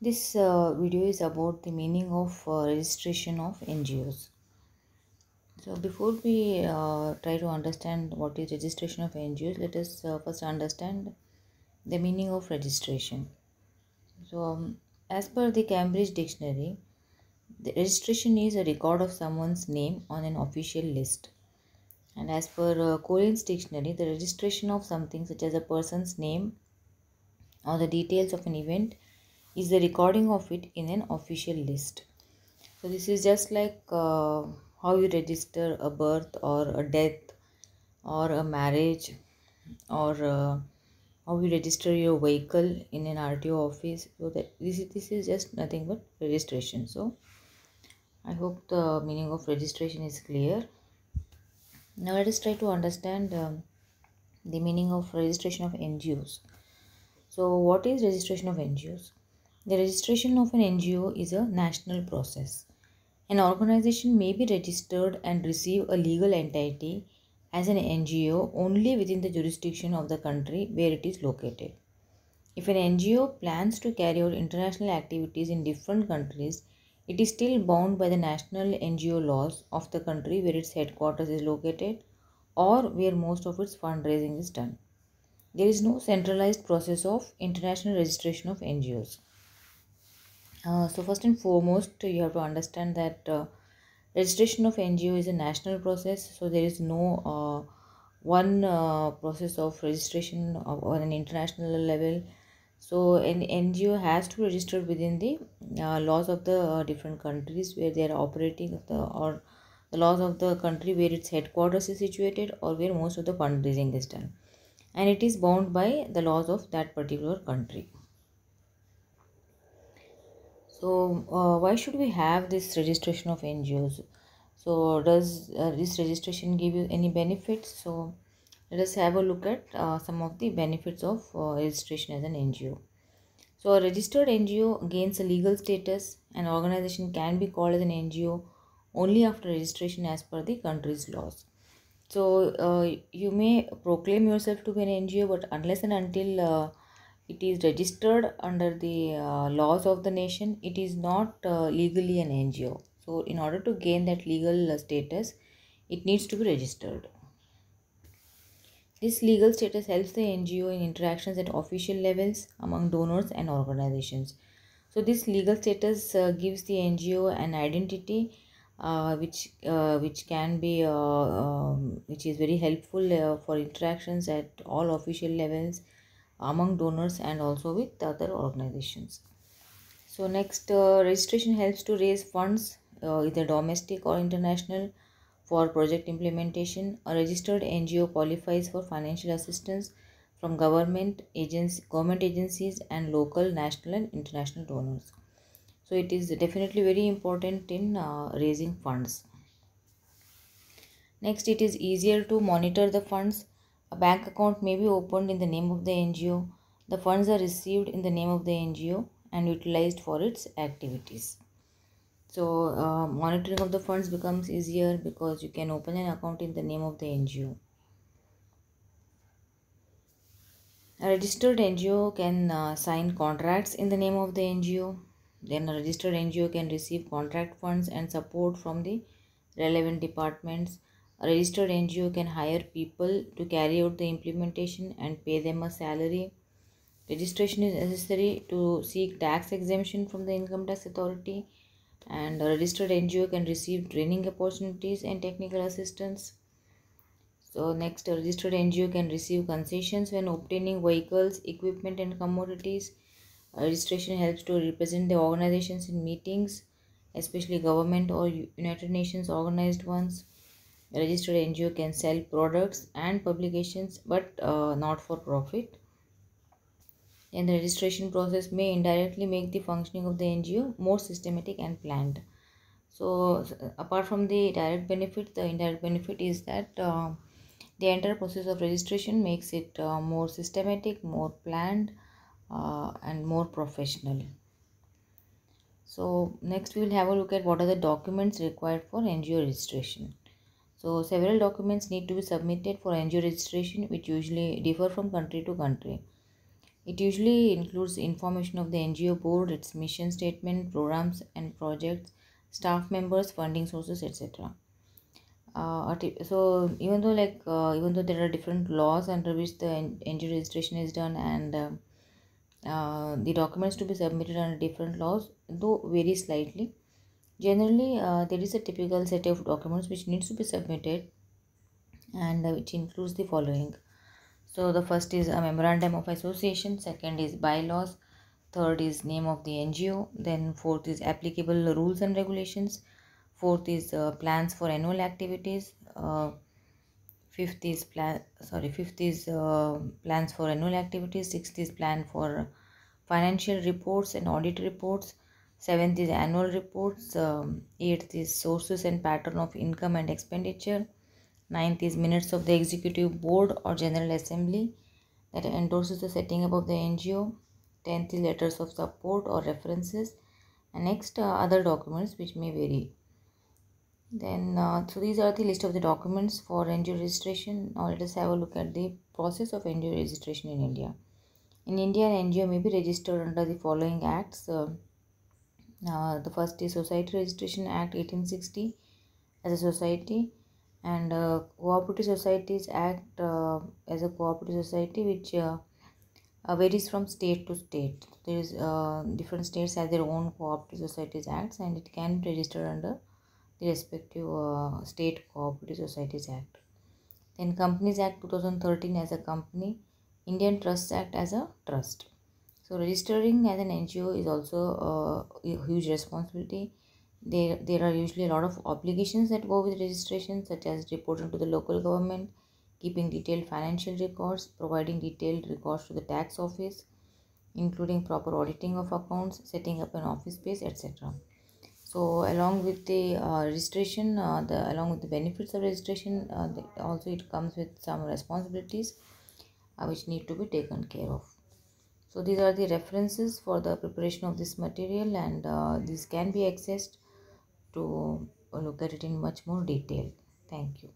This video is about the meaning of registration of NGOs. So before we try to understand what is registration of NGOs, let us first understand the meaning of registration. As per the Cambridge Dictionary, the registration is a record of someone's name on an official list. And as per Collins Dictionary, the registration of something such as a person's name or the details of an event is the recording of it in an official list. So this is just like how you register a birth or a death or a marriage, or how you register your vehicle in an RTO office. So that this is just nothing but registration. So I hope the meaning of registration is clear. Now let us try to understand the meaning of registration of NGOs. So what is registration of NGOs? The registration of an NGO is a national process. An organization may be registered and receive a legal entity as an NGO only within the jurisdiction of the country where it is located. If an NGO plans to carry out international activities in different countries, it is still bound by the national NGO laws of the country where its headquarters is located or where most of its fundraising is done. There is no centralized process of international registration of NGOs. So first and foremost, you have to understand that registration of NGO is a national process. So there is no one process of registration on an international level. So an NGO has to register within the laws of the different countries where they are operating, or the laws of the country where its headquarters is situated or where most of the fundraising is done, and it is bound by the laws of that particular country. So, why should we have this registration of NGOs? So, does this registration give you any benefits? So, let us have a look at some of the benefits of registration as an NGO. So, a registered NGO gains a legal status. An organization can be called as an NGO only after registration as per the country's laws. So, you may proclaim yourself to be an NGO, but unless and until it is registered under the laws of the nation, it is not legally an NGO. So, in order to gain that legal status, it needs to be registered. This legal status helps the NGO in interactions at official levels among donors and organizations. So, this legal status gives the NGO an identity which can be which is very helpful for interactions at all official levels among donors and also with other organizations. So next, registration helps to raise funds, either domestic or international, for project implementation. A registered NGO qualifies for financial assistance from government agencies, and local, national, and international donors. So it is definitely very important in raising funds. Next, it is easier to monitor the funds. A bank account may be opened in the name of the NGO. The funds are received in the name of the NGO and utilized for its activities. So, monitoring of the funds becomes easier because you can open an account in the name of the NGO. A registered NGO can sign contracts in the name of the NGO. Then, a registered NGO can receive contract funds and support from the relevant departments. A registered NGO can hire people to carry out the implementation and pay them a salary. Registration is necessary to seek tax exemption from the income tax authority, and a registered NGO can receive training opportunities and technical assistance. So next, a registered NGO can receive concessions when obtaining vehicles, equipment and commodities. Registration helps to represent the organizations in meetings, especially government or United Nations organized ones. A registered NGO can sell products and publications, but not for profit. And the registration process may indirectly make the functioning of the NGO more systematic and planned. So, apart from the direct benefit, the indirect benefit is that the entire process of registration makes it more systematic, more planned, and more professional. So, next we will have a look at what are the documents required for NGO registration. So, several documents need to be submitted for NGO registration, which usually differ from country to country. It usually includes information of the NGO board, its mission statement, programs and projects, staff members, funding sources, etc. So even though there are different laws under which the NGO registration is done, and the documents to be submitted under different laws though vary slightly. Generally, there is a typical set of documents which needs to be submitted, and which includes the following. So the first is a memorandum of association, second is bylaws, third is name of the NGO, then fourth is applicable rules and regulations, fourth is plans for annual activities, fifth is plans for annual activities, sixth is plan for financial reports and audit reports, seventh is annual reports, eighth is sources and pattern of income and expenditure, ninth is minutes of the executive board or general assembly that endorses the setting up of the NGO, 10th is letters of support or references, and next other documents which may vary. Then, so these are the list of the documents for NGO registration. Now let us have a look at the process of NGO registration in India. In India, an NGO may be registered under the following acts. The first is Society Registration Act 1860 as a society, and Cooperative Societies Act as a cooperative society, which varies from state to state. There is different states have their own cooperative societies acts, and it can be registered under the respective state cooperative societies act. Then Companies Act 2013 as a company, Indian Trusts Act as a trust. So registering as an NGO is also a huge responsibility. There are usually a lot of obligations that go with registration, such as reporting to the local government, keeping detailed financial records, providing detailed records to the tax office, including proper auditing of accounts, setting up an office space, etc. So along with the registration, along with the benefits of registration, also it comes with some responsibilities which need to be taken care of. So these are the references for the preparation of this material, and these can be accessed to look at it in much more detail. Thank you.